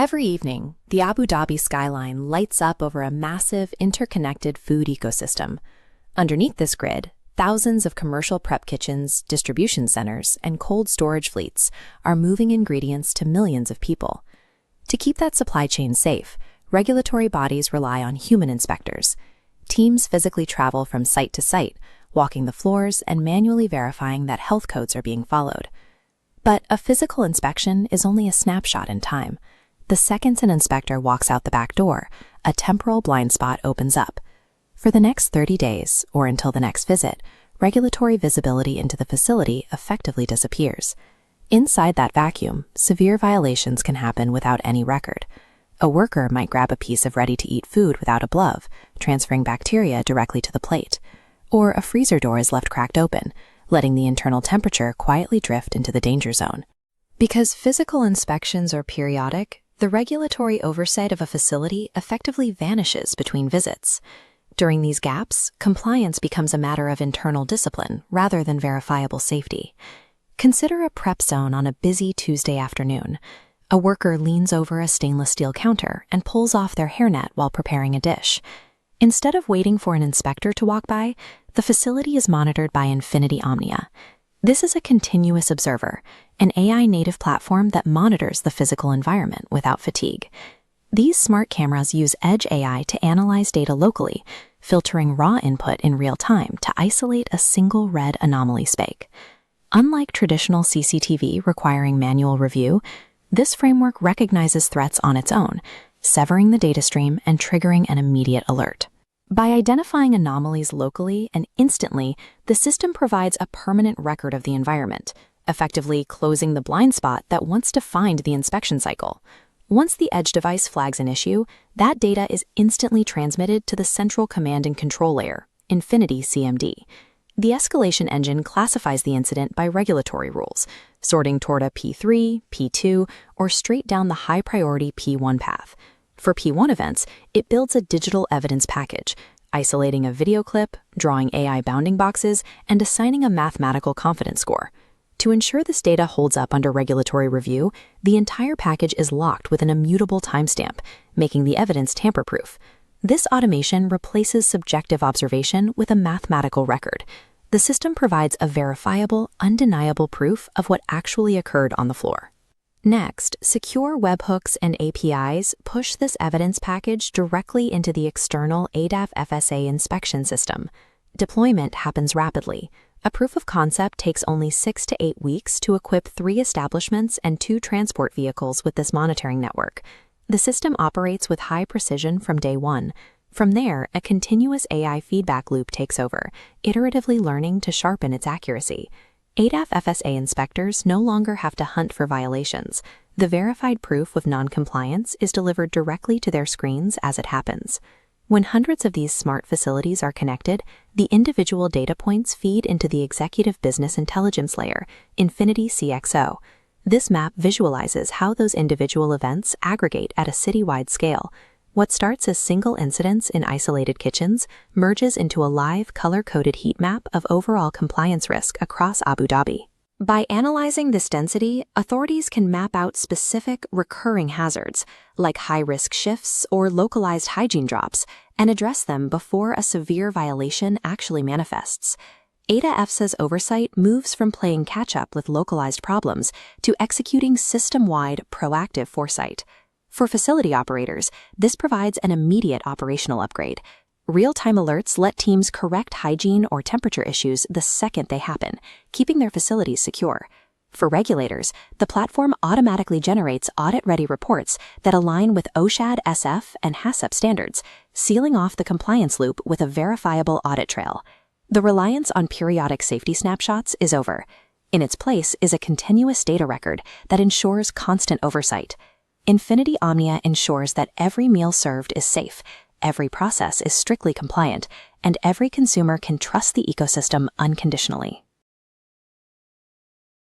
Every evening, the Abu Dhabi skyline lights up over a massive, interconnected food ecosystem. Underneath this grid, thousands of commercial prep kitchens, distribution centers, and cold storage fleets are moving ingredients to millions of people. To keep that supply chain safe, regulatory bodies rely on human inspectors. Teams physically travel from site to site, walking the floors and manually verifying that health codes are being followed. But a physical inspection is only a snapshot in time. The second an inspector walks out the back door, a temporal blind spot opens up. For the next 30 days, or until the next visit, regulatory visibility into the facility effectively disappears. Inside that vacuum, severe violations can happen without any record. A worker might grab a piece of ready-to-eat food without a glove, transferring bacteria directly to the plate. Or a freezer door is left cracked open, letting the internal temperature quietly drift into the danger zone. Because physical inspections are periodic, the regulatory oversight of a facility effectively vanishes between visits. During these gaps, compliance becomes a matter of internal discipline rather than verifiable safety. Consider a prep zone on a busy Tuesday afternoon. A worker leans over a stainless steel counter and pulls off their hairnet while preparing a dish. Instead of waiting for an inspector to walk by, the facility is monitored by Infinity Omnia. This is a continuous observer, an AI-native platform that monitors the physical environment without fatigue. These smart cameras use edge AI to analyze data locally, filtering raw input in real time to isolate a single red anomaly spike. Unlike traditional CCTV requiring manual review, this framework recognizes threats on its own, severing the data stream and triggering an immediate alert. By identifying anomalies locally and instantly, the system provides a permanent record of the environment, effectively closing the blind spot that once defined the inspection cycle. Once the edge device flags an issue, that data is instantly transmitted to the central command and control layer, Infinity CMD. The escalation engine classifies the incident by regulatory rules, sorting toward a P3, P2, or straight down the high-priority P1 path. For P1 events, it builds a digital evidence package, isolating a video clip, drawing AI bounding boxes, and assigning a mathematical confidence score. To ensure this data holds up under regulatory review, the entire package is locked with an immutable timestamp, making the evidence tamper-proof. This automation replaces subjective observation with a mathematical record. The system provides a verifiable, undeniable proof of what actually occurred on the floor. Next, secure webhooks and APIs push this evidence package directly into the external ADAF FSA inspection system. Deployment happens rapidly. A proof of concept takes only 6 to 8 weeks to equip 3 establishments and 2 transport vehicles with this monitoring network. The system operates with high precision from day one. From there, a continuous AI feedback loop takes over, iteratively learning to sharpen its accuracy. ADAF FSA inspectors no longer have to hunt for violations. The verified proof of non-compliance is delivered directly to their screens as it happens. When hundreds of these smart facilities are connected, the individual data points feed into the executive business intelligence layer, Infinity CXO. This map visualizes how those individual events aggregate at a citywide scale. What starts as single incidents in isolated kitchens merges into a live, color-coded heat map of overall compliance risk across Abu Dhabi. By analyzing this density, authorities can map out specific, recurring hazards, like high-risk shifts or localized hygiene drops, and address them before a severe violation actually manifests. ADA-EFSA's oversight moves from playing catch-up with localized problems to executing system-wide, proactive foresight. For facility operators, this provides an immediate operational upgrade. Real-time alerts let teams correct hygiene or temperature issues the second they happen, keeping their facilities secure. For regulators, the platform automatically generates audit-ready reports that align with OSHAD SF and HACCP standards, sealing off the compliance loop with a verifiable audit trail. The reliance on periodic safety snapshots is over. In its place is a continuous data record that ensures constant oversight. Infinity Omnia ensures that every meal served is safe, every process is strictly compliant, and every consumer can trust the ecosystem unconditionally.